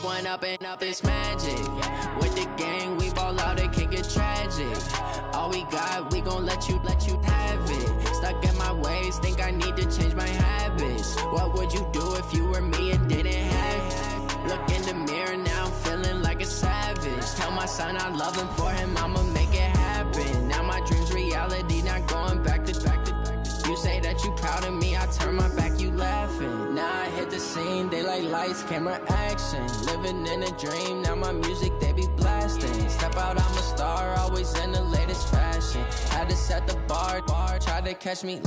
One up and up, it's magic. With the gang, we ball out, it can get tragic. All we got, we gon' let you have it. Stuck in my ways, think I need to change my habits. What would you do if you were me and didn't have it? Look in the mirror, now I'm feeling like a savage. Tell my son I love him, for him I'ma make it happen. Now my dream's reality, not going back to. You say that you proud of me, I turn my back, you laughing. Now I hit the scene, they like lights, camera, action. Living in a dream, now my music, they be blasting. Step out, I'm a star, always in the latest fashion. Had to set the bar, try to catch me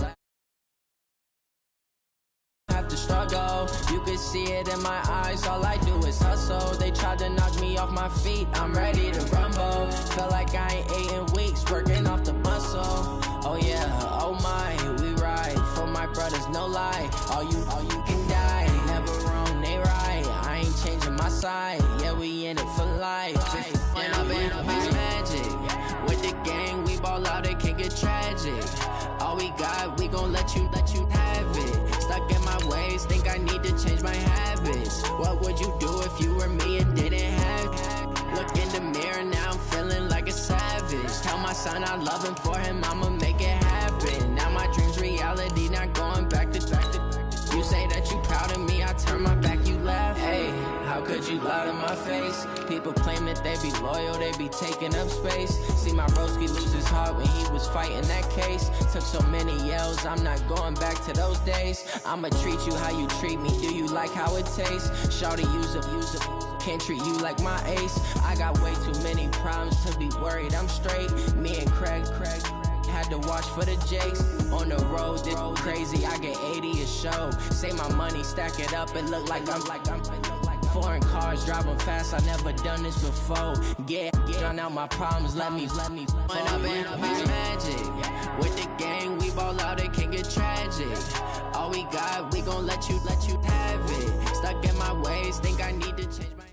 have to struggle. You could see it in my eyes, all I do is hustle. They tried to knock me off my feet, I'm ready to rumble. Felt like I ain't ate in weeks, working off the muscle. Oh yeah, oh my, we ride for my brothers, no lie. All you can die, never wrong, they right. I ain't changing my side, yeah, we in it for life. And up it's magic. With the gang, we ball out, it can get tragic. All we got, we gon' let you have it. Stuck in my ways, think I need to change my habits. What would you do if you were me and didn't have it? Look in the mirror, now I'm feeling like a savage. Tell my son I love him, for him I'ma make it happen. Now my dream's reality, not going back to. You say that you proud of me, I turn my back, you laugh. Hey, how could you lie to my face? People claim that they be loyal, they be taking up space. See my broski lose his heart when he was fighting that case. Took so many yells, I'm not going back to those days. I'ma treat you how you treat me, do you like how it tastes? Shawty, use up, can't treat you like my ace. I got way too many problems to be worried, I'm straight. Me and Craig had to watch for the Jakes. On the road, this crazy, I get 80 a show. Say my money, stack it up, it look like I'm foreign cars, driving fast, I never done this before. Yeah, drown out my problems, let me One up and up, it's magic. With the gang, we ball out, it can get tragic. All we got, we gon' let you have it. Stuck in my ways, think I need to change my.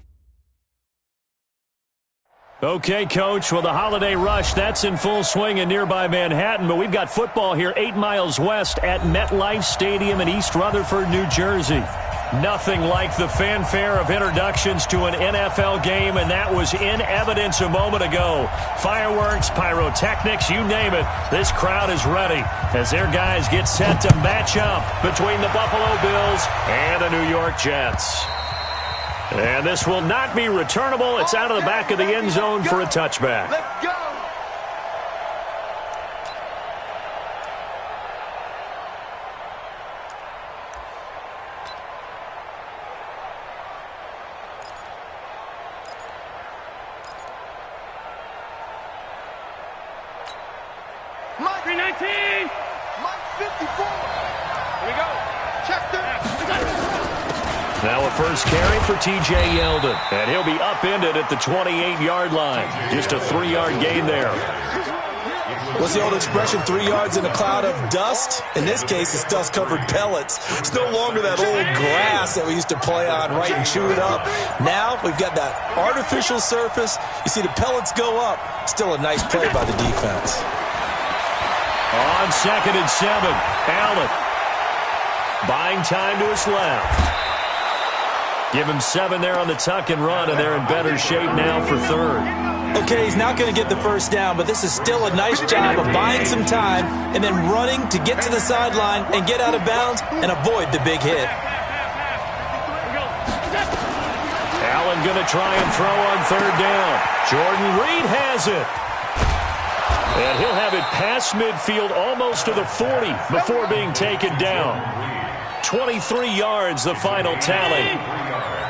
Okay, Coach, well, the holiday rush, that's in full swing in nearby Manhattan, but we've got football here 8 miles west at MetLife Stadium in East Rutherford, New Jersey. Nothing like the fanfare of introductions to an NFL game, and that was in evidence a moment ago. Fireworks, pyrotechnics, you name it. This crowd is ready as their guys get set to match up between the Buffalo Bills and the New York Jets. And this will not be returnable. It's out of the back of the end zone for a touchback. Let's go. Mike 319. Mike 54. Here we go. Check this. Now a first carry for T.J. Yeldon, and he'll be upended at the 28-yard line. Just a 3-yard gain there. What's the old expression, 3 yards in a cloud of dust? In this case, it's dust-covered pellets. It's no longer that old grass that we used to play on, right, and chew it up. Now we've got that artificial surface. You see the pellets go up. Still a nice play by the defense. On 2nd and 7, Allen buying time to his left. Give him 7 there on the tuck and run, and they're in better shape now for 3rd. Okay, he's not going to get the first down, but this is still a nice job of buying some time and then running to get to the sideline and get out of bounds and avoid the big hit. Allen going to try and throw on 3rd down. Jordan Reed has it. And he'll have it past midfield almost to the 40 before being taken down. 23 yards, the final tally.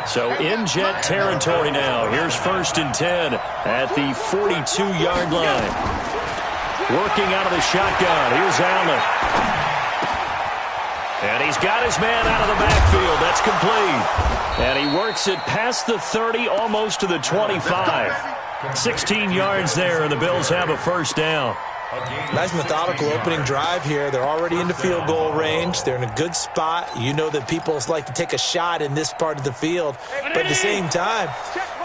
So in Jet territory now. Here's 1st and 10 at the 42-yard line. Working out of the shotgun. Here's Allen. And he's got his man out of the backfield. That's complete. And he works it past the 30, almost to the 25. 16 yards there, and the Bills have a first down. Nice methodical opening drive here. They're already into field goal range. They're in a good spot. You know that people like to take a shot in this part of the field. But at the same time,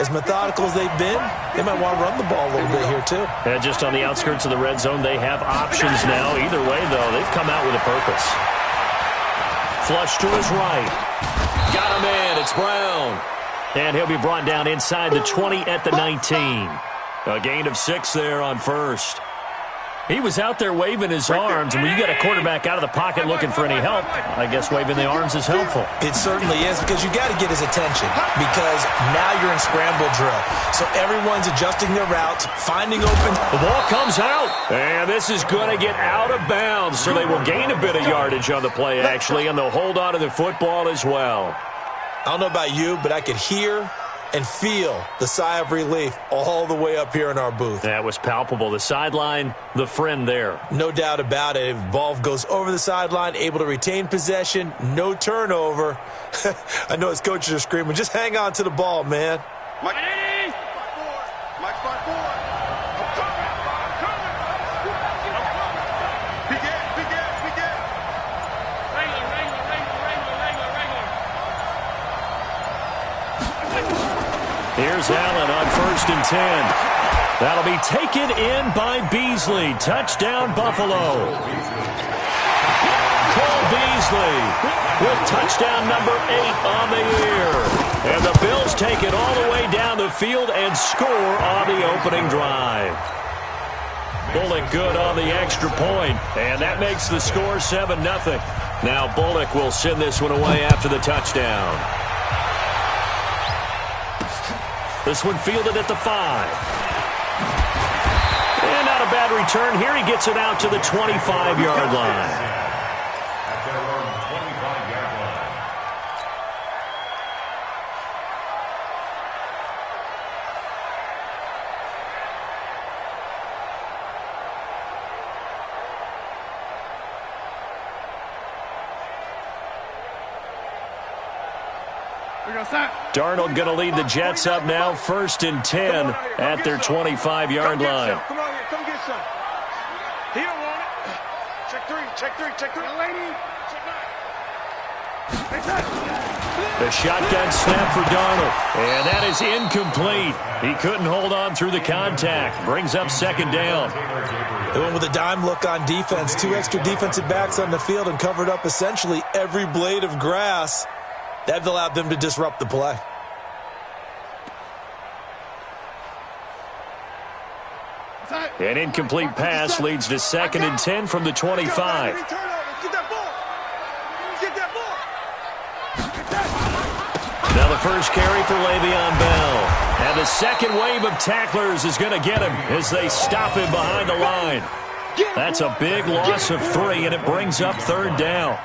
as methodical as they've been, they might want to run the ball a little bit here too. And just on the outskirts of the red zone, they have options now. Either way, though, they've come out with a purpose. Flush to his right. Got him in. It's Brown. And he'll be brought down inside the 20 at the 19. A gain of 6 there on first. He was out there waving his arms, and when you get a quarterback out of the pocket looking for any help, I guess waving the arms is helpful. It certainly is, because you got to get his attention, because now you're in scramble drill. So everyone's adjusting their routes, finding open. The ball comes out, and this is going to get out of bounds, so they will gain a bit of yardage on the play, actually, and they'll hold on to the football as well. I don't know about you, but I could hear and feel the sigh of relief all the way up here in our booth. That was palpable. The sideline, the friend there. No doubt about it. If the ball goes over the sideline, able to retain possession, no turnover. I know his coaches are screaming, just hang on to the ball, man. Mike, Mike, 5-4. I'm coming. Big ass. Wrangler. Here's Allen on 1st and 10. That'll be taken in by Beasley. Touchdown, Buffalo. Cole Beasley with touchdown number 8 on the year. And the Bills take it all the way down the field and score on the opening drive. Bullock good on the extra point, and that makes the score 7-0. Now Bullock will send this one away after the touchdown. This one fielded at the 5. And not a bad return. Here he gets it out to the 25-yard line. Darnold going to lead the Jets up now, 1st and 10 at their 25-yard line. Come on here, come get some. He don't want it. Check three. Lady. The shotgun snap for Darnold, and that is incomplete. He couldn't hold on through the contact. Brings up 2nd down. They went with a dime look on defense. 2 extra defensive backs on the field and covered up essentially every blade of grass. That allowed them to disrupt the play. An incomplete pass leads to 2nd and 10 from the 25. Now the first carry for Le'Veon Bell. And the second wave of tacklers is going to get him as they stop him behind the line. That's a big loss of 3, and it brings up 3rd down.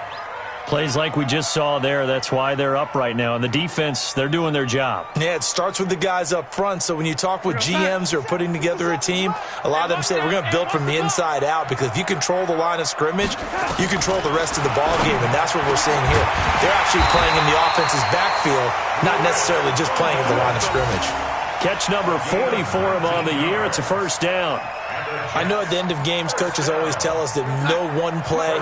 Plays like we just saw there, that's why they're up right now. And the defense, they're doing their job. Yeah, it starts with the guys up front. So when you talk with GMs who are putting together a team, a lot of them say we're going to build from the inside out, because if you control the line of scrimmage, you control the rest of the ball game, and that's what we're seeing here. They're actually playing in the offense's backfield, not necessarily just playing at the line of scrimmage. Catch number 40 for him on the year. It's a 1st down. I know at the end of games, coaches always tell us that no one play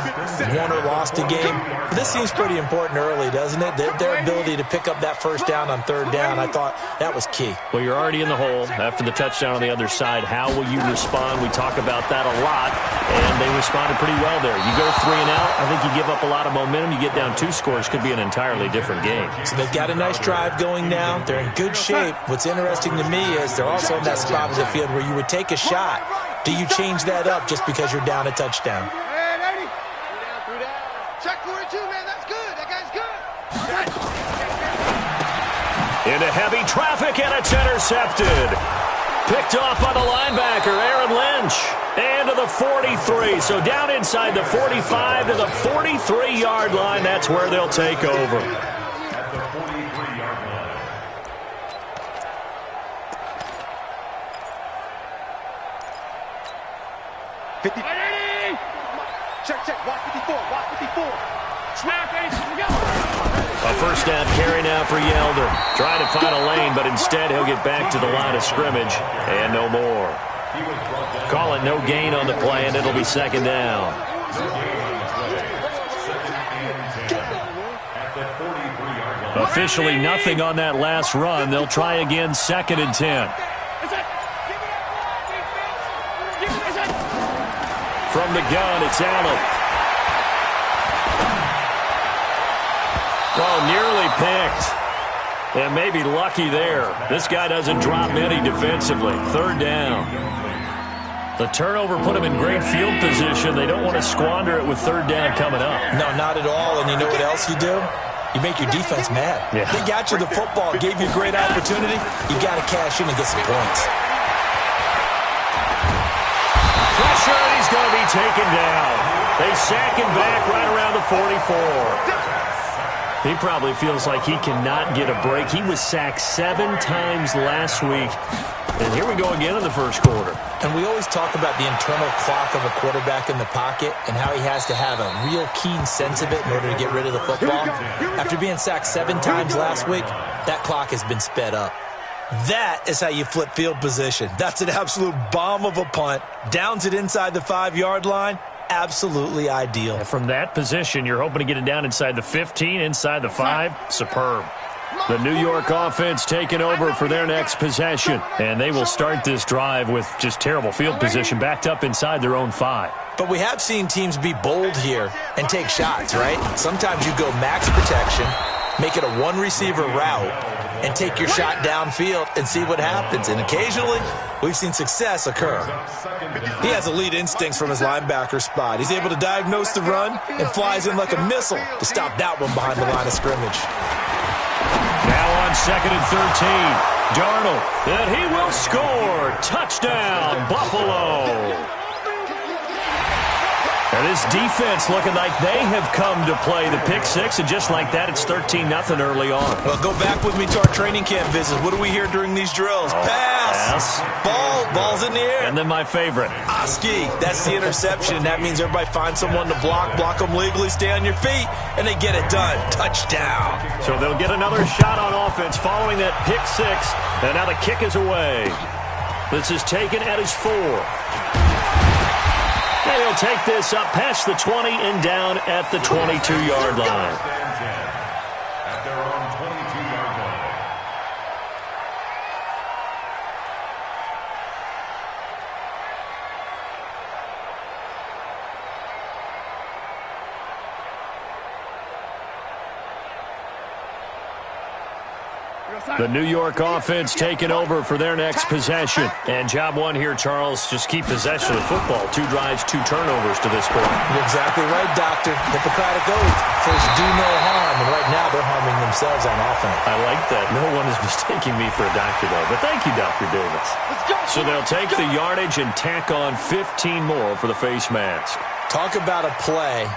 won or lost a game. But this seems pretty important early, doesn't it? Their ability to pick up that 1st down on 3rd down, I thought that was key. Well, you're already in the hole after the touchdown on the other side. How will you respond? We talk about that a lot, and they responded pretty well there. You go 3 and out, I think you give up a lot of momentum. You get down 2 scores, could be an entirely different game. So they've got a nice drive going now. They're in good shape. What's interesting to me is they're also in that spot of the field where you would take a shot. Do you change that up just because you're down a touchdown? Hey, 80. Check 42, man. That's good. That guy's good. Into heavy traffic, and it's intercepted. Picked off by the linebacker, Aaron Lynch. And to the 43. So down inside the 45 to the 43-yard line. That's where they'll take over. Check. Watch 54. A 1st down carry now for Yeldon. Trying to find a lane, but instead he'll get back to the line of scrimmage. And no more. Call it no gain on the play, and it'll be 2nd down. Officially nothing on that last run. They'll try again, 2nd and 10. From the gun, it's Allen. Oh, nearly picked. And maybe lucky there. This guy doesn't drop many defensively. Third down. The turnover put him in great field position. They don't want to squander it with third down coming up. No, not at all. And you know what else you do? You make your defense mad. Yeah. They got you the football, gave you a great opportunity. You got to cash in and get some points. Pressure, and he's going to be taken down. They sack him back right around the 44. He probably feels like he cannot get a break. He was sacked 7 times last week. And here we go again in the first quarter. And we always talk about the internal clock of a quarterback in the pocket and how he has to have a real keen sense of it in order to get rid of the football. After being sacked 7 times last week, that clock has been sped up. That is how you flip field position. That's an absolute bomb of a punt. Downs it inside the 5-yard line. Absolutely ideal. And from that position, you're hoping to get it down inside the 15, inside the 5. Superb. The New York offense taking over for their next possession. And they will start this drive with just terrible field position backed up inside their own 5. But we have seen teams be bold here and take shots, right? Sometimes you go max protection, make it a one-receiver route, and take your shot downfield and see what happens. And occasionally, we've seen success occur. He has elite instincts from his linebacker spot. He's able to diagnose the run and flies in like a missile to stop that one behind the line of scrimmage. Now on 2nd and 13, Darnold, and he will score. Touchdown, Buffalo. And this defense looking like they have come to play the pick 6, and just like that, it's 13-0 early on. Well, go back with me to our training camp visit. What do we hear during these drills? Pass. Ball's in the air. And then my favorite. Oski, that's the interception. That means everybody finds someone to block them legally, stay on your feet, and they get it done. Touchdown. So they'll get another shot on offense following that pick 6, and now the kick is away. This is taken at his 4. And he'll take this up past the 20 and down at the 22-yard line. At their own 22-yard line. The New York offense taking over for their next possession. And job one here, Charles, just keep possession of the football. 2 drives, 2 turnovers to this point. You're exactly right, Doctor. Hippocratic oath. First, do no harm. And right now, they're harming themselves on offense. I like that. No one is mistaking me for a doctor, though. But thank you, Dr. Davis. So they'll take the yardage and tack on 15 more for the face mask. Talk about a play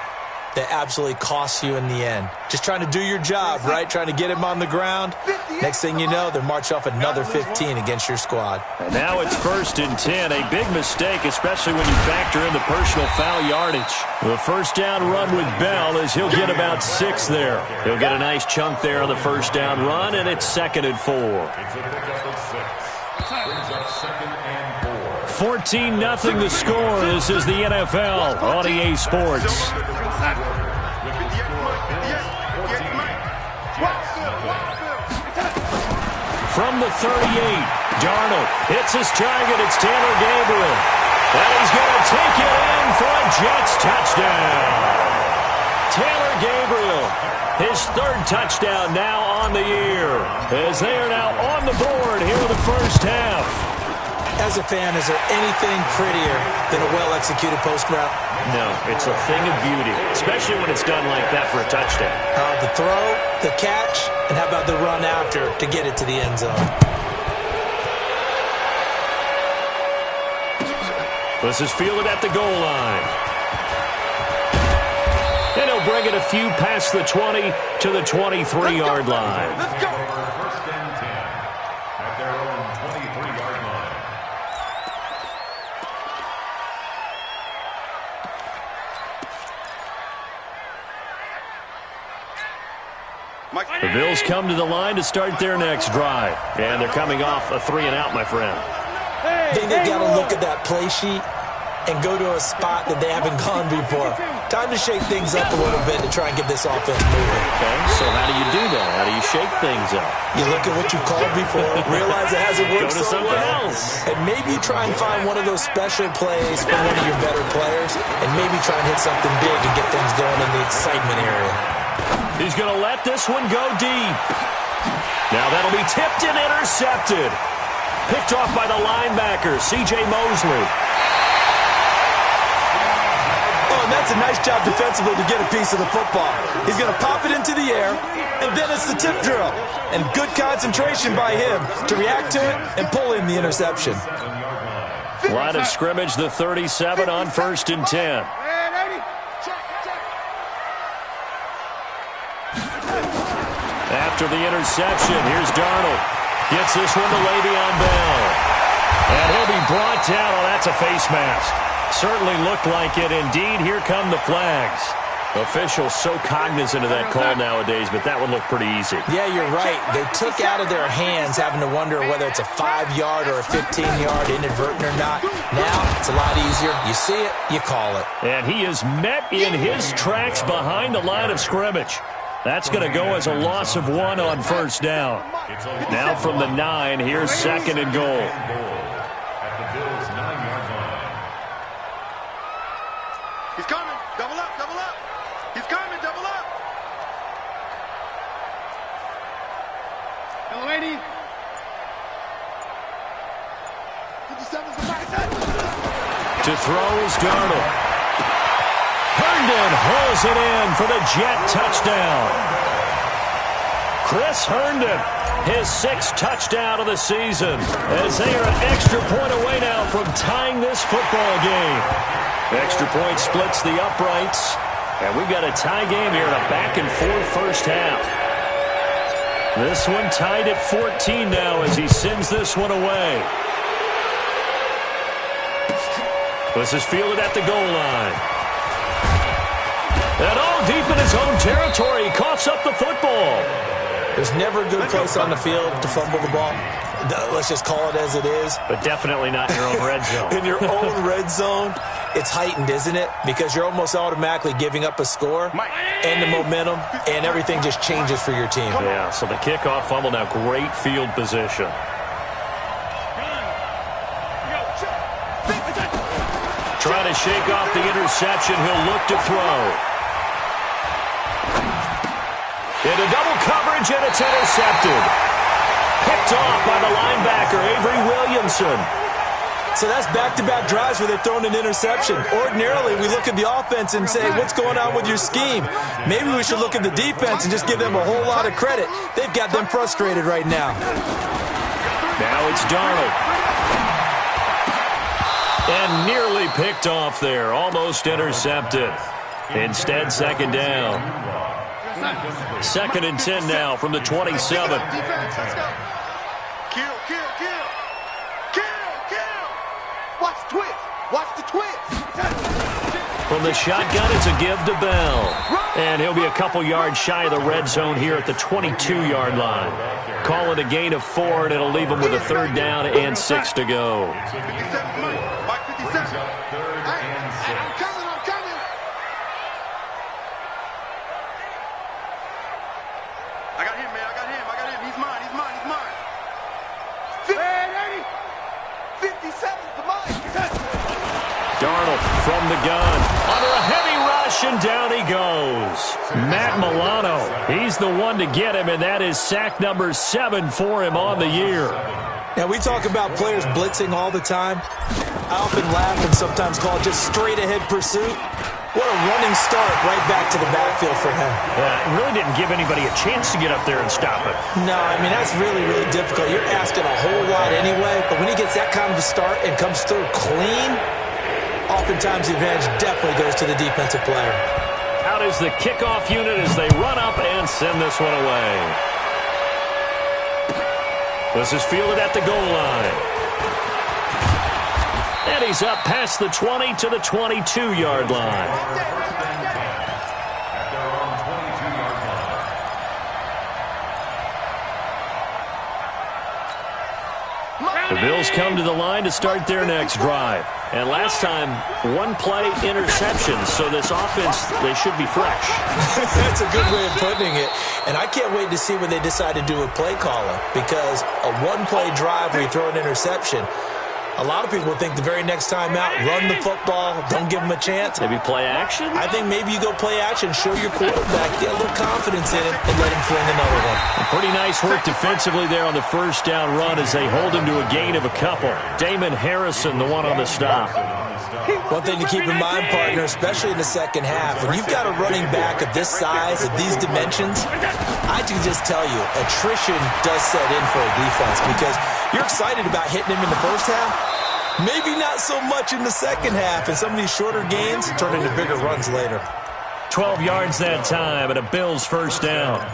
that absolutely costs you in the end. Just trying to do your job, right? Trying to get him on the ground. Next thing you know, they're march off another 15 against your squad. And now it's 1st and 10. A big mistake, especially when you factor in the personal foul yardage. The first down run with Bell is he'll get about 6 there. He'll get a nice chunk there on the first down run, and it's 2nd and 4. It's a pickup of 6. Brings up 2nd and 4. 14-0 the score. This is the NFL on EA Sports. From the 38, Darnold hits his target. It's Taylor Gabriel. And he's going to take it in for a Jets touchdown. Taylor Gabriel, his 3rd touchdown now on the year, as they are now on the board here in the first half. As a fan, is there anything prettier than a well-executed post route? No, it's a thing of beauty, especially when it's done like that for a touchdown. The throw, the catch, and how about the run after to get it to the end zone? This is fielded at the goal line. And he'll bring it a few past the 20 to the 23-yard line. Let's go. 1st and 10 at their own 23-yard line. The Bills come to the line to start their next drive. And they're coming off a 3-and-out, my friend. I think they've got to look at that play sheet and go to a spot that they haven't gone before. Time to shake things up a little bit to try and get this offense moving. Okay, so how do you do that? How do you shake things up? You look at what you called before, realize it hasn't worked Go to so something well, else. and maybe try and find one of those special plays from one of your better players, and maybe try and hit something big and get things going in the excitement area. He's going to let this one go deep. Now that'll be tipped and intercepted. Picked off by the linebacker, C.J. Mosley. Oh, and that's a nice job defensively to get a piece of the football. He's going to pop it into the air, and then it's the tip drill. And good concentration by him to react to it and pull in the interception. Line of scrimmage, the 37 on 1st and 10. After the interception, here's Darnold. Gets this one to Le'Veon Bell. And he'll be brought down. Oh, that's a face mask. Certainly looked like it. Indeed, here come the flags. Officials so cognizant of that call nowadays, but that one looked pretty easy. Yeah, you're right. They took out of their hands having to wonder whether it's a 5-yard or a 15-yard, inadvertent or not. Now, it's a lot easier. You see it, you call it. And he is met in his tracks behind the line of scrimmage. That's going to go as a loss of 1 on 1st down. Now from the 9, here's 2nd and goal. At the Bills' 9-yard line. He's coming. Double up, double up. He's coming, double up. Hello, lady. 57's the back. To throw is Darnold. Herndon hauls it in for the Jet touchdown. Chris Herndon, his 6th touchdown of the season, as they are an extra point away now from tying this football game. Extra point splits the uprights, and we've got a tie game here in a back-and-forth first half. This one tied at 14 now as he sends this one away. This is fielded at the goal line. And all deep in his own territory, he coughs up the football. There's never a good place on the field to fumble the ball. Let's just call it as it is. But definitely not in your own red zone. In your own red zone, it's heightened, isn't it? Because you're almost automatically giving up a score and the momentum, and everything just changes for your team. Yeah, so the kickoff fumble, now great field position. Trying to shake off the interception. He'll look to throw. Into double coverage, and it's intercepted. Picked off by the linebacker, Avery Williamson. So that's back-to-back drives where they're throwing an interception. Ordinarily, we look at the offense and say, what's going on with your scheme? Maybe we should look at the defense and just give them a whole lot of credit. They've got them frustrated right now. Now it's Darnold. And nearly picked off there. Almost intercepted. Instead, 2nd down. 2nd and 10 now from the 27. Kill, kill, kill. Kill, kill. Watch the twist. Watch the twist. From the shotgun, it's a give to Bell. And he'll be a couple yards shy of the red zone here at the 22-yard line. Call it a gain of 4, and it'll leave him with a 3rd down and 6 to go. 57, Mike 57. I'm coming. I got him, man. I got him. He's mine. 57's the mine. Darnold from the gun. Under a heavy rush, and down he goes. Matt Milano, he's the one to get him, and that is sack number 7 for him on the year. Now, we talk about players blitzing all the time. I often laugh and sometimes call it just straight-ahead pursuit. What a running start right back to the backfield for him. Yeah, it really didn't give anybody a chance to get up there and stop it. No, I mean, that's really, really difficult. You're asking a whole lot anyway, but when he gets that kind of a start and comes through clean, oftentimes the advantage definitely goes to the defensive player. Out is the kickoff unit as they run up and send this one away. This is fielded at the goal line. And he's up past the 20 to the 22-yard line. At their own 22-yard line. The Bills come to the line to start their next drive. And last time, 1-play interception, so this offense, they should be fresh. That's a good way of putting it. And I can't wait to see what they decide to do with play calling, because a 1-play drive where you throw an interception, A lot of people think the very next time out, run the football, don't give them a chance. Maybe play action? I think maybe you go play action, show your quarterback, get a little confidence in him, and let him fling another one. Pretty nice work defensively there on the first down run as they hold him to a gain of a couple. Damon Harrison, the one on the stop. One thing to keep in mind, partner, especially in the second half, when you've got a running back of this size, of these dimensions, I can just tell you, attrition does set in for a defense because you're excited about hitting him in the first half. Maybe not so much in the second half, and some of these shorter gains turn into bigger runs later. 12 yards that time, and a Bills first down.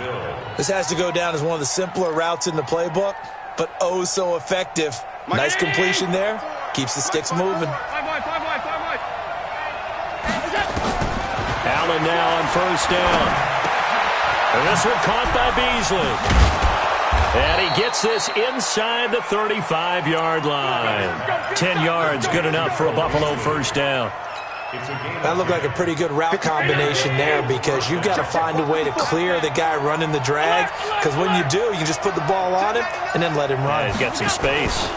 This has to go down as one of the simpler routes in the playbook, but oh so effective. Nice completion there. Keeps the sticks moving. Allen now on first down. And this one caught by Beasley. And he gets this inside the 35-yard line. 10 yards, good enough for a Buffalo first down. That looked like a pretty good route combination there because you've got to find a way to clear the guy running the drag, because when you do, you just put the ball on him and then let him run. Yeah, he's got some space.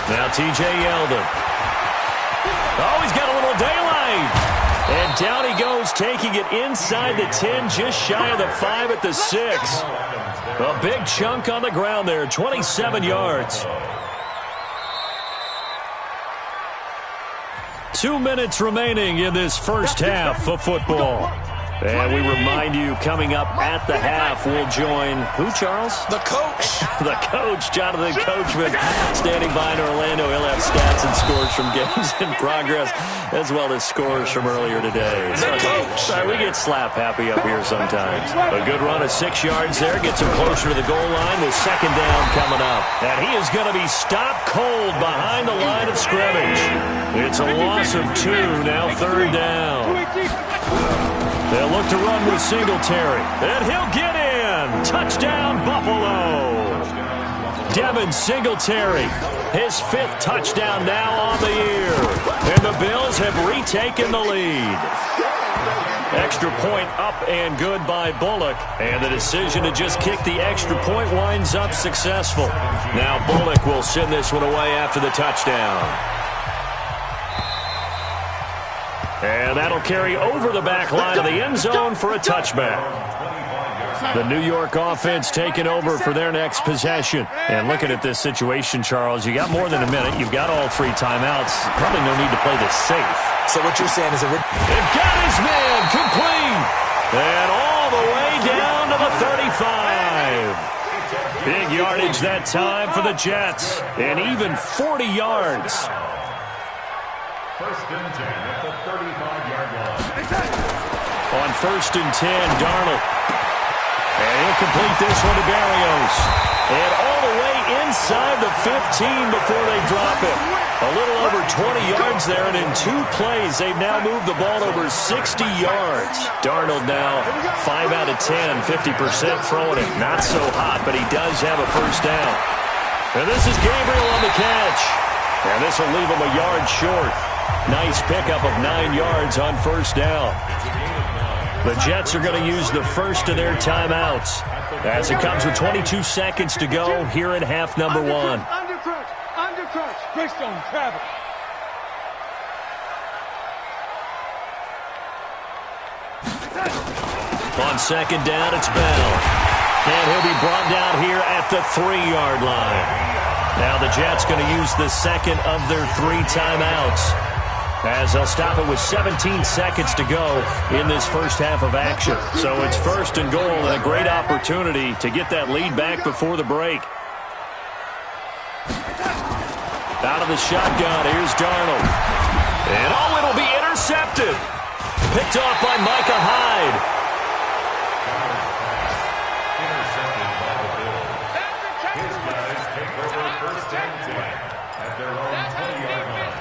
Now T.J. Yeldon. Oh, he's got a little daylight. And down he goes, taking it inside the 10, just shy of the 5 at the 6. A big chunk on the ground there, 27 yards. 2 minutes remaining in this first half of football. And we remind you, coming up at the half, we'll join who, Charles? The coach. The coach, Jonathan Coachman, standing by in Orlando. He'll have stats and scores from games in progress, as well as scores from earlier today. The coach. Sorry, we get slap happy up here sometimes. A good run of 6 yards there, gets him closer to the goal line with second down coming up. And he is going to be stopped cold behind the line of scrimmage. It's a loss of 2, now third down. They'll look to run with Singletary. And he'll get in. Touchdown, Buffalo. Devin Singletary, his 5th touchdown now on the year. And the Bills have retaken the lead. Extra point up and good by Bullock. And the decision to just kick the extra point winds up successful. Now Bullock will send this one away after the touchdown. And that'll carry over the back line of the end zone for a touchback. The New York offense taking over for their next possession. And looking at this situation, Charles, you got more than a minute. You've got all 3 timeouts. Probably no need to play this safe. So what you're saying is they've got his man complete. And all the way down to the 35. Big yardage that time for the Jets. And even 40 yards. First and 10 at the 35-yard line. On first and 10, Darnold. And he'll complete this one to Berrios. And all the way inside the 15 before they drop it. A little over 20 yards there, and in 2 plays, they've now moved the ball over 60 yards. Darnold now 5 out of 10, 50% throwing it. Not so hot, but he does have a first down. And this is Gabriel on the catch. And this will leave him a yard short. Nice pickup of 9 yards on first down. The Jets are going to use the first of their timeouts as it comes with 22 seconds to go here in half number 1. Under crunch. Greystone, grab it. On second down, it's Bell. And he'll be brought down here at the 3-yard line. Now the Jets going to use the second of their 3 timeouts, as they'll stop it with 17 seconds to go in this first half of action. So it's first and goal, and a great opportunity to get that lead back before the break. Out of the shotgun, here's Darnold. And it'll be intercepted. Picked off by Micah Hyde. Intercepted by the Bills. His guys take over first and 10 at their own 20-yard line.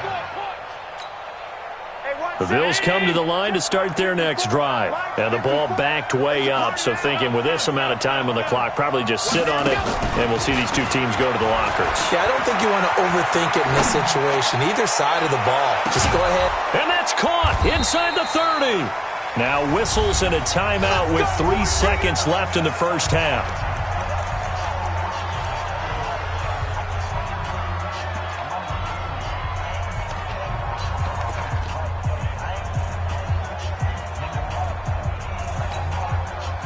The Bills come to the line to start their next drive. And the ball backed way up, so thinking with this amount of time on the clock, probably just sit on it, and we'll see these 2 teams go to the lockers. Yeah, I don't think you want to overthink it in this situation. Either side of the ball. Just go ahead. And that's caught inside the 30. Now whistles and a timeout with 3 seconds left in the first half.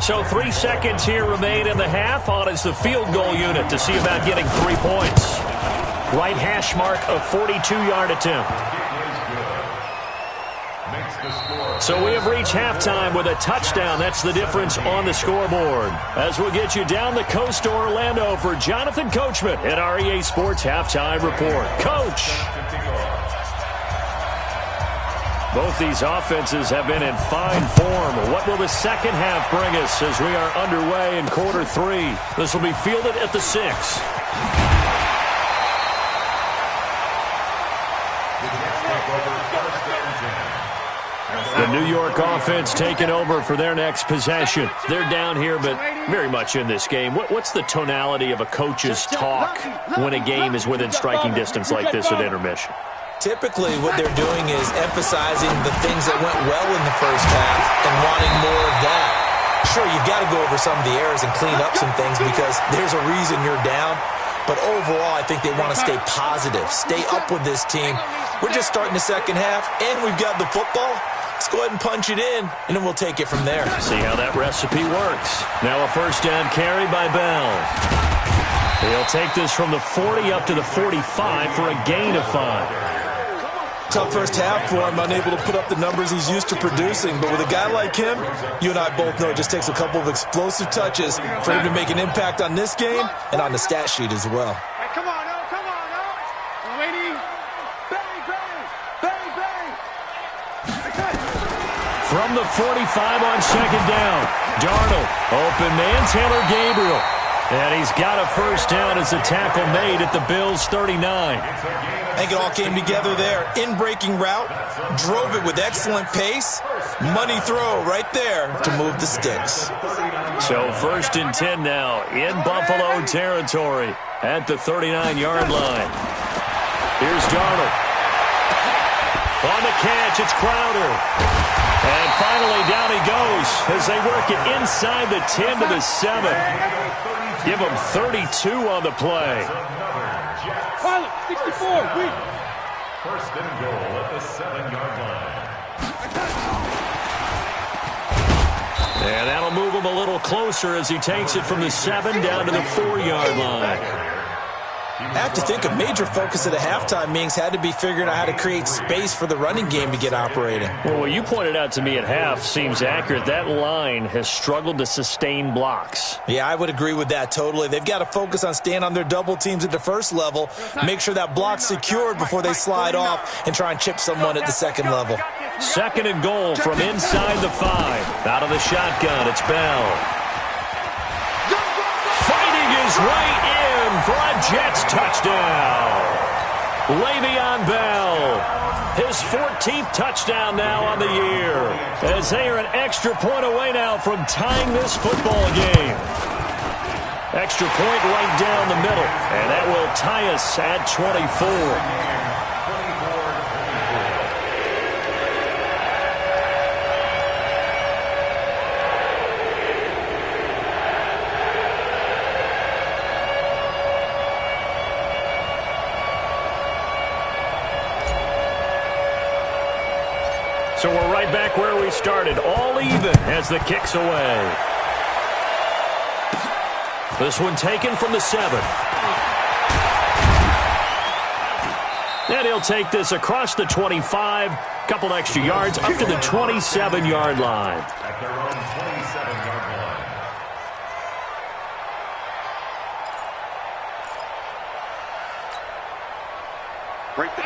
So 3 seconds here remain in the half. On is the field goal unit to see about getting 3 points. Right hash mark, a 42-yard attempt. So we have reached halftime with a touchdown. That's the difference on the scoreboard. As we'll get you down the coast to Orlando for Jonathan Coachman at our EA Sports Halftime Report. Coach! Both these offenses have been in fine form. What will the second half bring us as we are underway in quarter 3? This will be fielded at the 6. The New York offense taking over for their next possession. They're down here, but very much in this game. What's the tonality of a coach's talk when a game is within striking distance like this at intermission? Typically, what they're doing is emphasizing the things that went well in the first half and wanting more of that. Sure, you've got to go over some of the errors and clean up some things because there's a reason you're down. But overall, I think they want to stay positive, stay up with this team. We're just starting the second half, and we've got the football. Let's go ahead and punch it in, and then we'll take it from there. See how that recipe works. Now a first down carry by Bell. He'll take this from the 40 up to the 45 for a gain of 5. Tough first half for him, unable to put up the numbers he's used to producing. But with a guy like him, you and I both know it just takes a couple of explosive touches for him to make an impact on this game and on the stat sheet as well. Hey, come on, no, come on, no. Waiting. Bang, bang, bang, bang. From the 45 on second down, Darnold, open man, Taylor Gabriel. And he's got a first down as the tackle made at the Bills' 39. I think it all came together there. In-breaking route, drove it with excellent pace. Money throw right there to move the sticks. So 1st and 10 now in Buffalo territory at the 39-yard line. Here's Darnold. On the catch, it's Crowder. And finally down he goes as they work it inside the 10 to the 7. Give him 32 on the play. 64, wait. 1st and goal at the 7-yard line. And that'll move him a little closer as he takes it from the 7 down to the 4-yard line. I have to think a major focus at a halftime meetings had to be figuring out how to create space for the running game to get operating. Well, what you pointed out to me at half seems accurate. That line has struggled to sustain blocks. Yeah, I would agree with that totally. They've got to focus on staying on their double teams at the first level, make sure that block's secured before they slide off and try and chip someone at the second level. 2nd and goal from inside the 5. Out of the shotgun, it's Bell. Fighting his way in for a Jets touchdown. Le'Veon Bell, his 14th touchdown now on the year, as they are an extra point away now from tying this football game. Extra point right down the middle, and that will tie us at 24. So we're right back where we started, all even as the kick's away. This one taken from the 7. And he'll take this across the 25, couple extra yards up to the 27-yard line. At their own 27-yard line.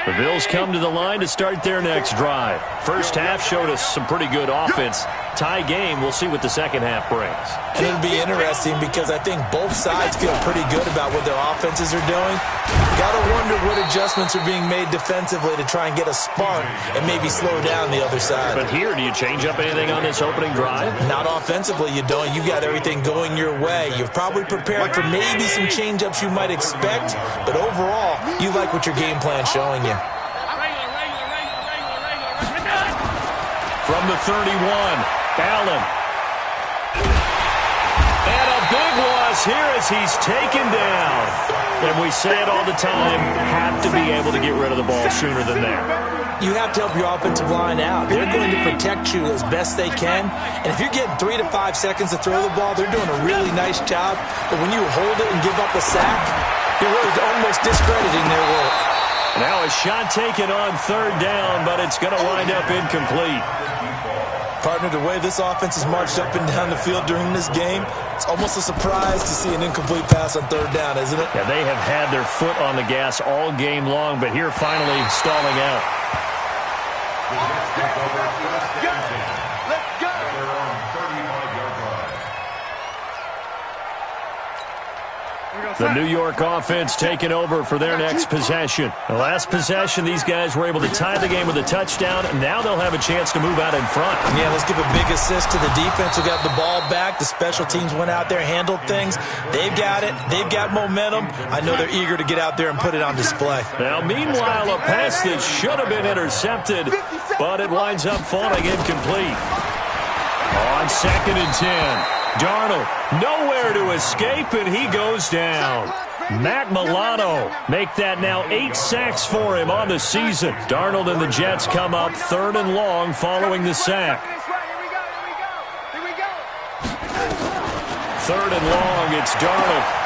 The Bills come to the line to start their next drive. First half showed us some pretty good offense. Tie game, we'll see what the second half brings. And it'll be interesting because I think both sides feel pretty good about what their offenses are doing. Got to wonder what adjustments are being made defensively to try and get a spark and maybe slow down the other side. But here, do you change up anything on this opening drive? Not offensively, you don't. You got everything going your way. You've probably prepared for maybe some change-ups you might expect, but overall, you like what your game plan's showing you. From the 31, Allen. And a big loss here as he's taken down. And we say it all the time, have to be able to get rid of the ball sooner than that. You have to help your offensive line out. They're going to protect you as best they can. And if you're getting 3 to 5 seconds to throw the ball, they're doing a really nice job. But when you hold it and give up a sack, you're really almost discrediting their work. Now a shot taken on third down, but it's going to wind up incomplete. Partner, the way this offense has marched up and down the field during this game, it's almost a surprise to see an incomplete pass on third down, isn't it? Yeah, they have had their foot on the gas all game long, but here finally stalling out. Let's go. The New York offense taking over for their next possession. The last possession, these guys were able to tie the game with a touchdown. Now they'll have a chance to move out in front. Yeah, let's give a big assist to the defense who got the ball back. The special teams went out there, handled things. They've got it. They've got momentum. I know they're eager to get out there and put it on display. Now, meanwhile, a pass that should have been intercepted, but it winds up falling incomplete. On 2nd and 10. Darnold, nowhere to escape, and he goes down. Matt Milano make that now 8 sacks for him on the season. Darnold and the Jets come up 3rd and long following the sack. 3rd and long, it's Darnold.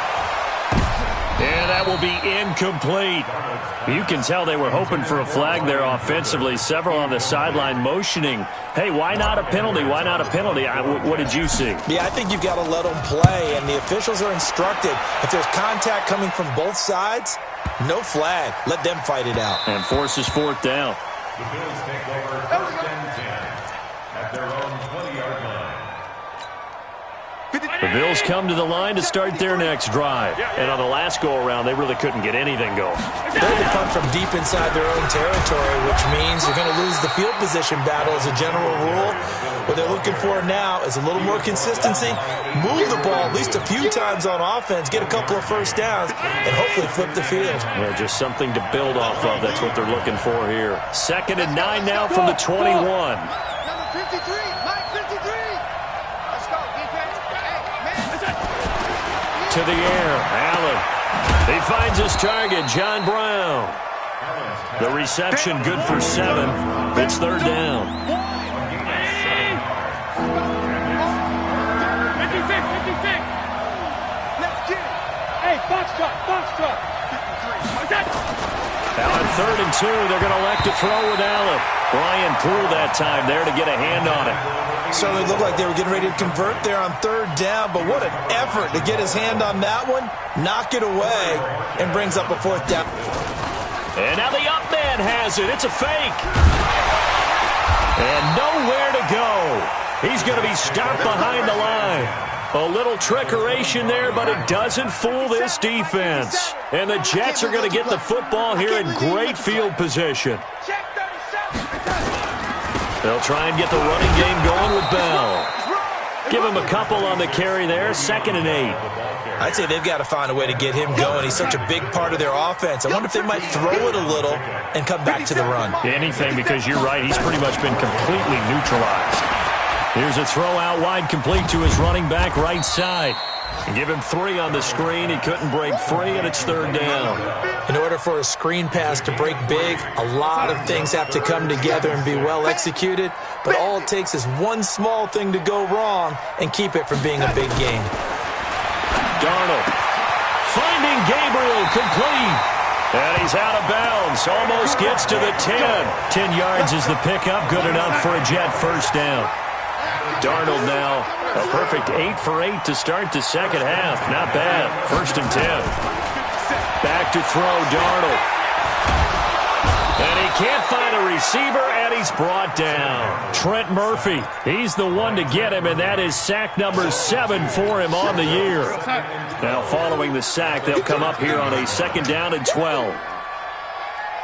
And that will be incomplete. You can tell they were hoping for a flag there offensively. Several on the sideline motioning, hey, why not a penalty? Why not a penalty? What did you see? Yeah, I think you've got to let them play, and the officials are instructed. If there's contact coming from both sides, no flag. Let them fight it out. And forces 4th down. The Bills take over 1st and 10 at their own 20-yard line. The Bills come to the line to start their next drive. And on the last go-around, they really couldn't get anything going. They're to punt from deep inside their own territory, which means they're going to lose the field position battle as a general rule. What they're looking for now is a little more consistency, move the ball at least a few times on offense, get a couple of first downs, and hopefully flip the field. Yeah, just something to build off of. That's what they're looking for here. 2nd and 9 now from the 21. Number 53, Mike 53. Let's go, defense. To the air, Allen. He finds his target, John Brown. The reception good for 7. It's 3rd down. 56. Let's get it. Hey, box truck. Now on 3rd and 2, they're going to elect to throw with Allen. Brian Poole that time there to get a hand on it. Certainly looked like they were getting ready to convert there on 3rd down, but what an effort to get his hand on that one, knock it away, and brings up a 4th down. And now the up man has it. It's a fake. And nowhere to go. He's going to be stopped behind the line. A little trickeration there, but it doesn't fool this defense. And the Jets are going to get the football here in great field position. They'll try and get the running game going with Bell. Give him a couple on the carry there, 2nd and 8. I'd say they've got to find a way to get him going. He's such a big part of their offense. I wonder if they might throw it a little and come back to the run. Anything, because you're right, he's pretty much been completely neutralized. Here's a throw out wide, complete to his running back right side. And give him 3 on the screen. He couldn't break free, and it's 3rd down. In order for a screen pass to break big, a lot of things have to come together and be well executed. But all it takes is one small thing to go wrong and keep it from being a big game. Darnold finding Gabriel, complete. And he's out of bounds. Almost gets to the 10. 10 yards is the pickup. Good enough for a Jet 1st down. Darnold now a perfect 8 for 8 to start the 2nd half. Not bad. 1st and 10. Back to throw, Darnold. And he can't find a receiver, and he's brought down. Trent Murphy, he's the one to get him, and that is sack number 7 for him on the year. Now following the sack, they'll come up here on a 2nd down and 12.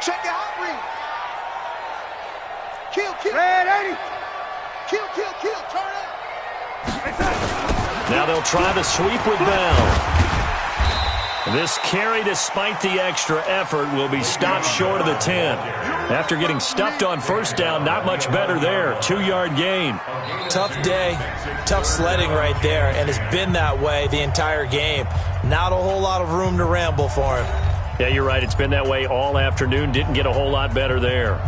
Check it out, Reed. Kill. Red 80. Kill. Turn it. Now they'll try the sweep with Bell. This carry, despite the extra effort, will be stopped short of the 10. After getting stuffed on first down, not much better there. 2-yard gain. Tough day, tough sledding right there, and it's been that way the entire game. Not a whole lot of room to ramble for him. Yeah, you're right. It's been that way all afternoon. Didn't get a whole lot better there.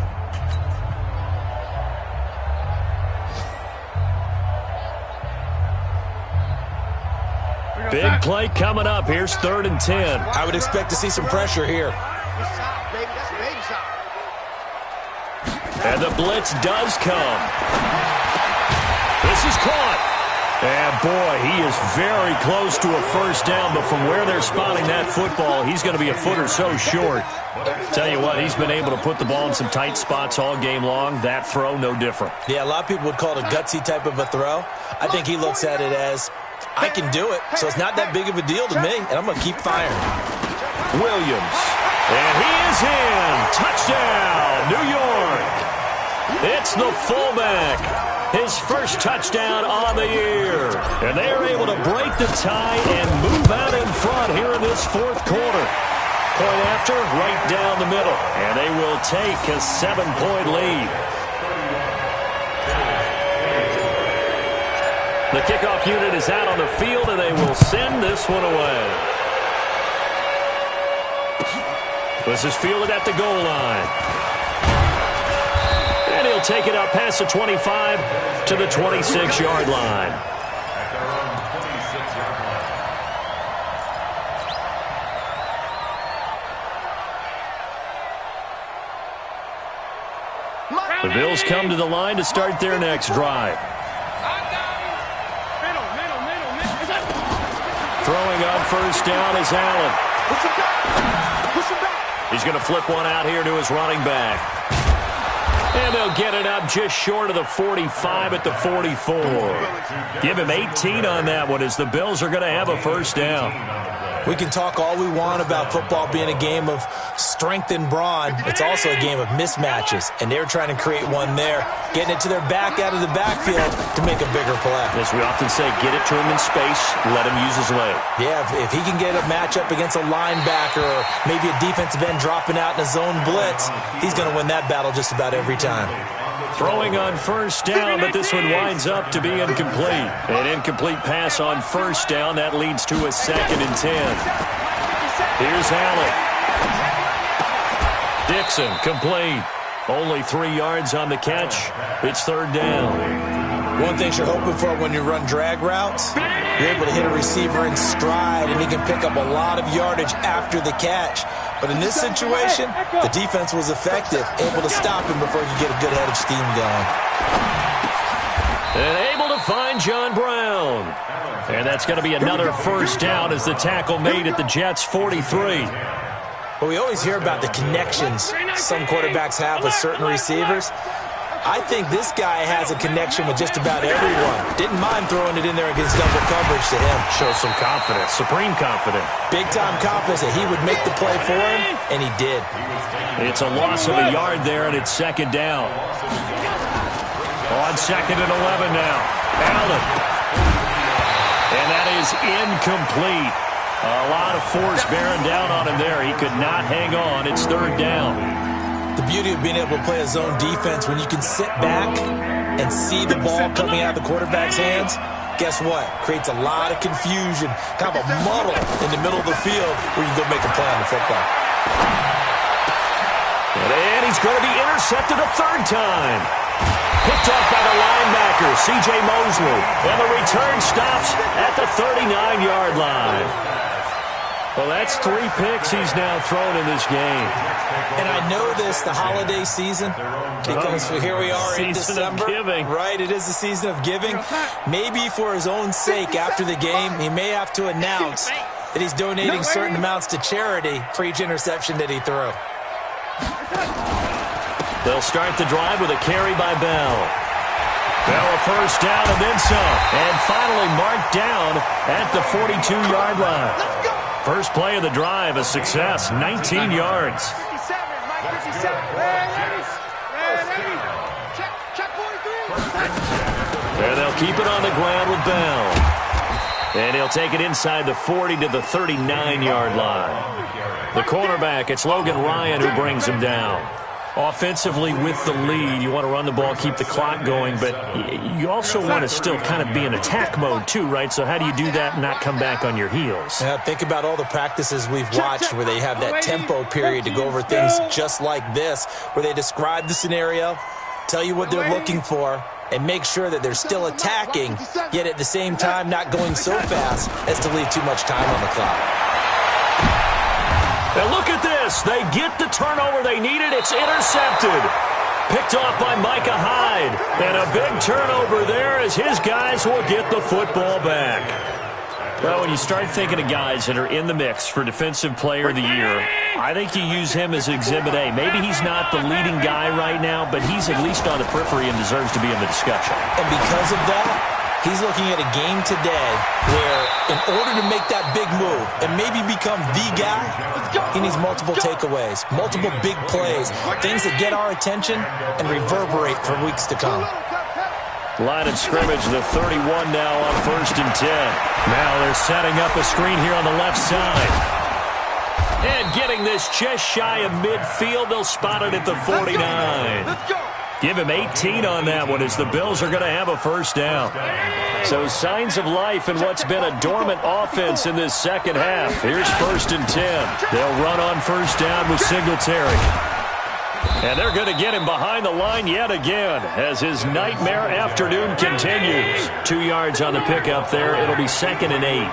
Big play coming up. Here's 3rd and 10. I would expect to see some pressure here. And the blitz does come. This is caught. And, boy, he is very close to a first down, but from where they're spotting that football, he's going to be a foot or so short. Tell you what, he's been able to put the ball in some tight spots all game long. That throw, no different. Yeah, a lot of people would call it a gutsy type of a throw. I think he looks at it as, I can do it, so it's not that big of a deal to me, and I'm going to keep firing. Williams. And he is in. Touchdown, New York. It's the fullback. His first touchdown on the year. And they are able to break the tie and move out in front here in this 4th quarter. Point after, right down the middle. And they will take a 7-point lead. The kickoff unit is out on the field, and they will send this one away. This is fielded at the goal line. And he'll take it up past the 25 to the 26-yard line. The Bills come to the line to start their next drive. Throwing on first down is Allen. He's going to flip one out here to his running back. And they'll get it up just short of the 45 at the 44. Give him 18 on that one as the Bills are going to have a first down. We can talk all we want about football being a game of strength and brawn. It's also a game of mismatches, and they're trying to create one there, getting it to their back out of the backfield to make a bigger play. As we often say, get it to him in space, let him use his leg. Yeah, if he can get a matchup against a linebacker or maybe a defensive end dropping out in a zone blitz, he's going to win that battle just about every time. Throwing on first down, but this one winds up to be incomplete. An incomplete pass on first down. That leads to a 2nd and 10. Here's Allen. Dixon, complete. Only 3 yards on the catch. It's 3rd down. One thing you're hoping for when you run drag routes, you're able to hit a receiver in stride, and he can pick up a lot of yardage after the catch. But in this situation, the defense was effective, able to stop him before he could get a good head of steam going. And able to find John Brown. And that's going to be another first down as the tackle made at the Jets' 43. Well, we always hear about the connections some quarterbacks have with certain receivers. I think this guy has a connection with just about everyone. Didn't mind throwing it in there against double coverage to him. Shows some confidence, supreme confidence. Big-time confidence that he would make the play for him, and he did. It's a loss of a yard there, and it's 2nd down. On 2nd and 11 now. Allen. And that is incomplete. A lot of force bearing down on him there. He could not hang on. It's 3rd down. The beauty of being able to play a zone defense when you can sit back and see the ball coming out of the quarterback's hands, guess what? Creates a lot of confusion, kind of a muddle in the middle of the field where you can go make a play on the football. And he's going to be intercepted a 3rd time. Picked up by the linebacker, C.J. Mosley. And the return stops at the 39-yard line. Well, that's 3 picks he's now thrown in this game. And I know this, the holiday season, because here we are in December. Season of giving. Right, it is the season of giving. Maybe for his own sake after the game, he may have to announce that he's donating certain amounts to charity for each interception that he threw. They'll start the drive with a carry by Bell. Bell a first down and then some. And finally marked down at the 42-yard line. First play of the drive, a success, 19 yards. And they'll keep it on the ground with Bell. And he'll take it inside the 40 to the 39-yard line. The cornerback, it's Logan Ryan who brings him down. Offensively with the lead, you want to run the ball, keep the clock going, but you also want to still kind of be in attack mode too, right? So how do you do that and not come back on your heels? Yeah, think about all the practices we've watched where they have that tempo period to go over things just like this, where they describe the scenario, tell you what they're looking for, and make sure that they're still attacking, yet at the same time not going so fast as to leave too much time on the clock. And look at this. They get the turnover they needed. It's intercepted. Picked off by Micah Hyde. And a big turnover there as his guys will get the football back. Well, when you start thinking of guys that are in the mix for Defensive Player of the Year, I think you use him as Exhibit A. Maybe he's not the leading guy right now, but he's at least on the periphery and deserves to be in the discussion. And because of that, he's looking at a game today where in order to make that big move and maybe become the guy, he needs multiple takeaways, multiple big plays, things that get our attention and reverberate for weeks to come. Line of scrimmage, the 31 now on 1st and 10. Now they're setting up a screen here on the left side. And getting this just shy of midfield, they'll spot it at the 49. Give him 18 on that one as the Bills are going to have a first down. So signs of life in what's been a dormant offense in this second half. Here's 1st and 10. They'll run on first down with Singletary. And they're going to get him behind the line yet again as his nightmare afternoon continues. 2 yards on the pickup there. It'll be 2nd and 8.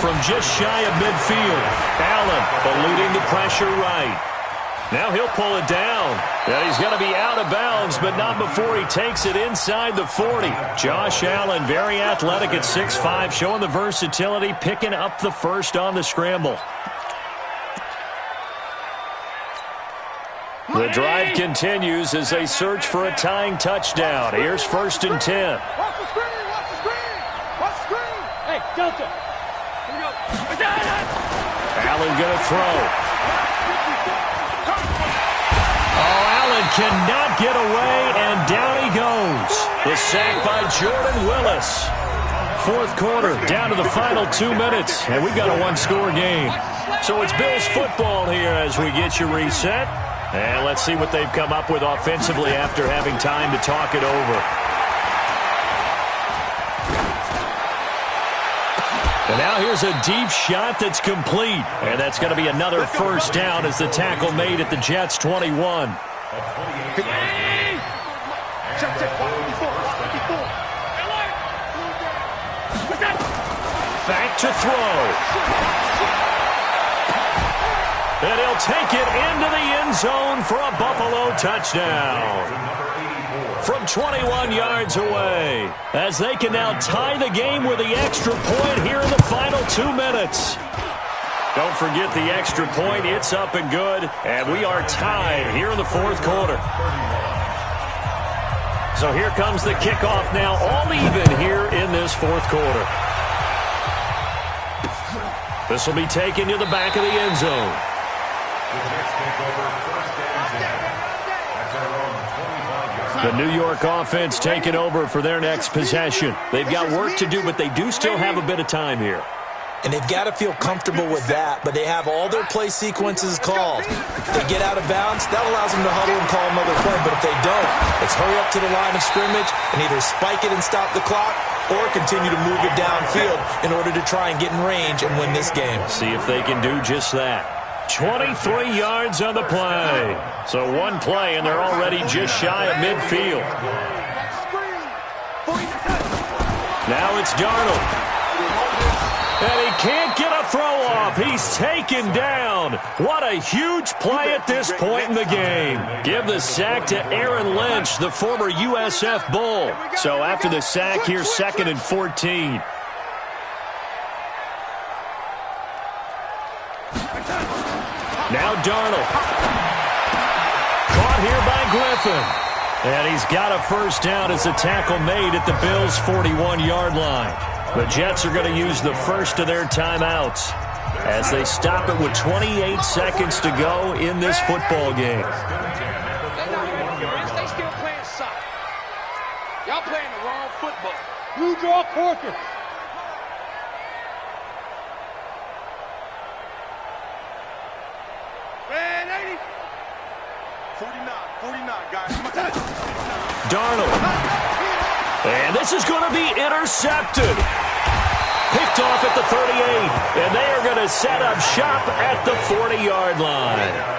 From just shy of midfield, Allen eluding the pressure right. Now he'll pull it down. And he's going to be out of bounds, but not before he takes it inside the 40. Josh Allen, very athletic at 6'5", showing the versatility, picking up the first on the scramble. The drive continues as they search for a tying touchdown. Here's 1st and 10. Watch the screen! Watch the screen! Watch the screen! Hey, Delta! Here we go. Allen going to throw. Oh, Allen cannot get away, and down he goes. The sack by Jordan Willis. 4th quarter, down to the final 2 minutes, and we've got a one-score game. So it's Bills football here as we get you reset. And let's see what they've come up with offensively after having time to talk it over. And now here's a deep shot that's complete. And that's going to be another first down as the tackle made at the Jets' 21. Back to throw. And he'll take it into the end zone for a Buffalo touchdown. From 21 yards away, as they can now tie the game with the extra point here in the final 2 minutes. Don't forget the extra point. It's up and good, and we are tied here in the 4th quarter. So here comes the kickoff now, all even here in this 4th quarter. This will be taken to the back of the end zone. The New York offense taking over for their next possession. They've got work to do, but they do still have a bit of time here. And they've got to feel comfortable with that, but they have all their play sequences called. If they get out of bounds, that allows them to huddle and call another play, but if they don't, it's hurry up to the line of scrimmage and either spike it and stop the clock or continue to move it downfield in order to try and get in range and win this game. See if they can do just that. 23 yards on the play. So one play, and they're already just shy of midfield. Now it's Darnold. And he can't get a throw off. He's taken down. What a huge play at this point in the game. Give the sack to Aaron Lynch, the former USF Bull. So after the sack, here's 2nd and 14. Now Darnold. Caught here by Griffin. And he's got a first down as the tackle made at the Bills' 41-yard line. The Jets are going to use the first of their timeouts as they stop it with 28 seconds to go in this football game. They still playing soccer. Y'all playing the wrong football. You draw quarter. Man, 80. 49, guys. Darnold. And this is going to be intercepted. Picked off at the 38. And they are going to set up shop at the 40-yard line.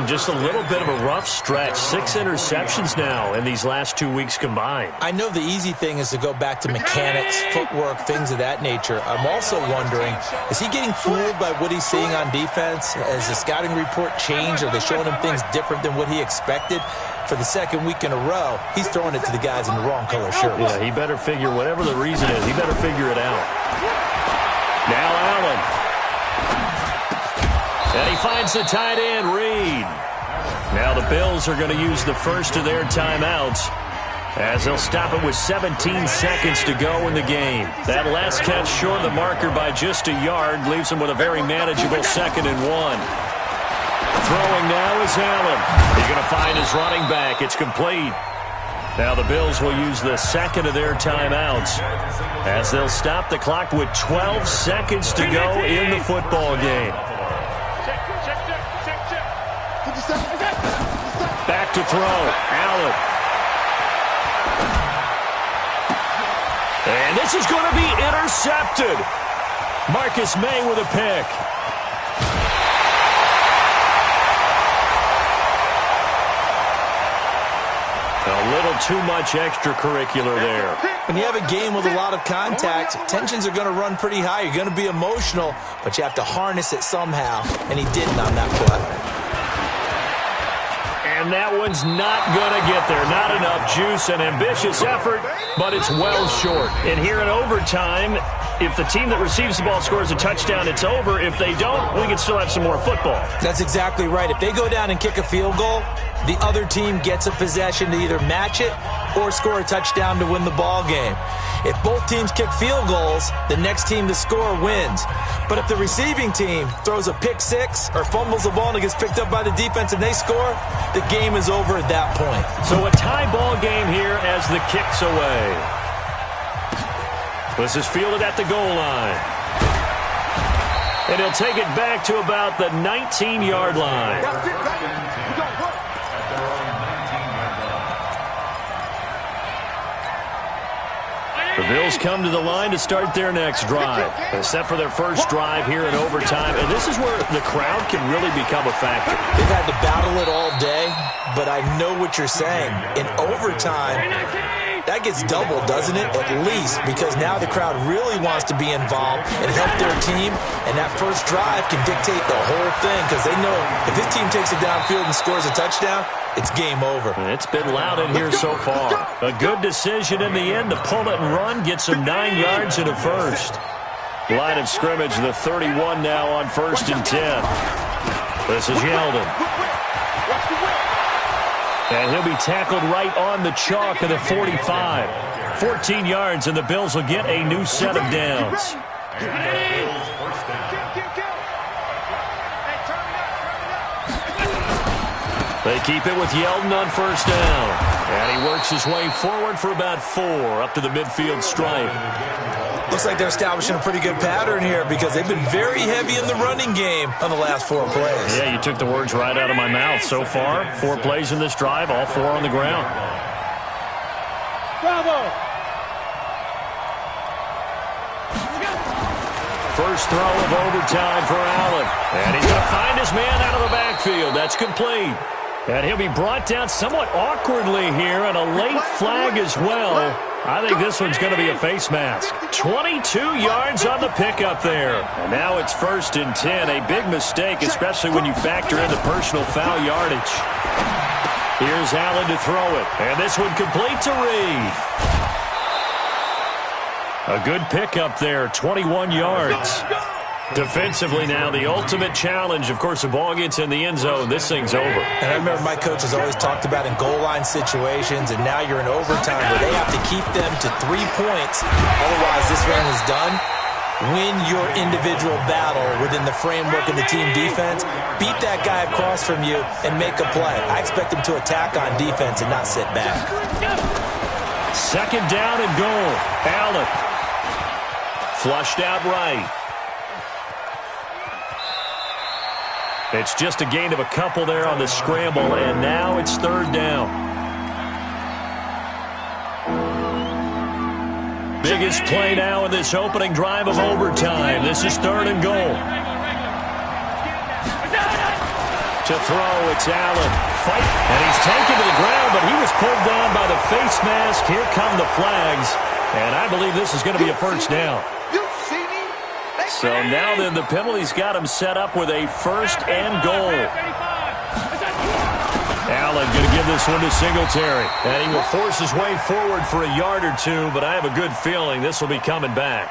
Just a little bit of a rough stretch. 6 interceptions now in these last 2 weeks combined. I know the easy thing is to go back to mechanics, footwork, things of that nature. I'm also wondering, is he getting fooled by what he's seeing on defense? Has the scouting report changed? Are they showing him things different than what he expected? For the second week in a row, he's throwing it to the guys in the wrong color shirts. Yeah, he better figure, whatever the reason is, he better figure it out. Now Allen. And he finds the tight end, Reed. Now the Bills are going to use the first of their timeouts as they'll stop it with 17 seconds to go in the game. That last catch short of the marker by just a yard leaves them with a very manageable 2nd and 1. Throwing now is Allen. He's going to find his running back. It's complete. Now the Bills will use the second of their timeouts as they'll stop the clock with 12 seconds to go in the football game. Back to throw. Allen. And this is going to be intercepted. Marcus May with a pick. A little too much extracurricular there. When you have a game with a lot of contact, tensions are going to run pretty high. You're going to be emotional, but you have to harness it somehow, and he didn't on that play. And that one's not going to get there. Not enough juice, an ambitious effort, but it's well short. And here in overtime, if the team that receives the ball scores a touchdown, it's over. If they don't, we can still have some more football. That's exactly right. If they go down and kick a field goal, the other team gets a possession to either match it or score a touchdown to win the ball game. If both teams kick field goals, the next team to score wins. But if the receiving team throws a pick six or fumbles the ball and it gets picked up by the defense and they score, the game is over at that point. So a tie ball game here as the kick's away. This is fielded at the goal line. And he'll take it back to about the 19-yard line. The Bills come to the line to start their next drive. They're set for their first drive here in overtime. And this is where the crowd can really become a factor. They've had to battle it all day, but I know what you're saying. In overtime, that gets doubled, doesn't it? At least, because now the crowd really wants to be involved and help their team. And that first drive can dictate the whole thing because they know if this team takes it downfield and scores a touchdown, it's game over. It's been loud in here so far. A good decision in the end to pull it and run, get some 9 yards and a first. Line of scrimmage, the 31 now on 1st and 10. This is Yeldon. And he'll be tackled right on the chalk of the 45. 14 yards, and the Bills will get a new set of downs. They keep it with Yeldon on 1st down. And he works his way forward for about 4 up to the midfield stripe. Looks like they're establishing a pretty good pattern here because they've been very heavy in the running game on the last 4 plays. Yeah, you took the words right out of my mouth. So far, 4 plays in this drive, all 4 on the ground. Bravo! First throw of overtime for Allen. And he's going to find his man out of the backfield. That's complete. And he'll be brought down somewhat awkwardly here, and a late flag as well. I think this one's going to be a face mask. 22 yards on the pickup there. And now it's 1st and 10. A big mistake, especially when you factor in the personal foul yardage. Here's Allen to throw it. And this one complete to Reed. A good pickup there, 21 yards. Defensively now, the ultimate challenge. Of course, the ball gets in the end zone. This thing's over. And I remember my coach has always talked about in goal line situations, and now you're in overtime where they have to keep them to 3 points. Otherwise, this run is done. Win your individual battle within the framework of the team defense. Beat that guy across from you and make a play. I expect them to attack on defense and not sit back. Second down and goal. Allen. Flushed out right. It's just a gain of a couple there on the scramble, and now it's third down. Biggest play now in this opening drive of overtime. This is third and goal. To throw, it's Allen. Fight, and he's taken to the ground, but he was pulled down by the face mask. Here come the flags, and I believe this is going to be a first down. So now then the penalty's got him set up with a first and goal. Allen going to give this one to Singletary. And he will force his way forward for a yard or two, but I have a good feeling this will be coming back.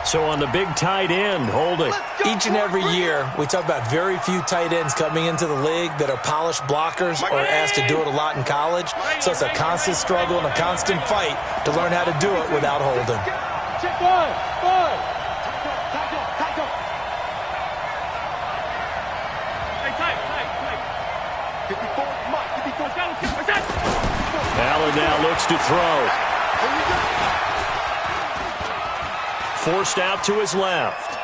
So on the big tight end, holding. Each and every year, we talk about very few tight ends coming into the league that are polished blockers or asked to do it a lot in college. So it's a constant struggle and a constant fight to learn how to do it without holding. Allen now looks to throw. Forced out to his left.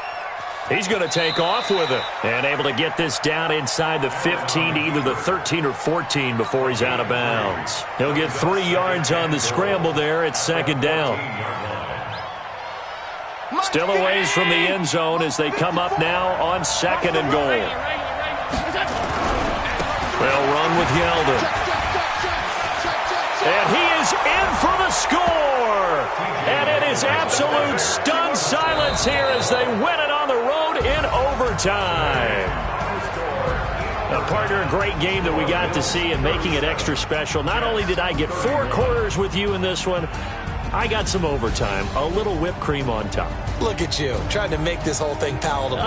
He's going to take off with it. And able to get this down inside the 15 to either the 13 or 14 before he's out of bounds. He'll get 3 yards on the scramble there at second down. Still a ways from the end zone as they come up now on second and goal. They'll run with Yeldon. And he is in for the score. And it is absolute stunned silence here as they win it on the road in overtime. Now, partner, a great game that we got to see and making it extra special. Not only did I get 4 quarters with you in this one, I got some overtime, a little whipped cream on top. Look at you, trying to make this whole thing palatable.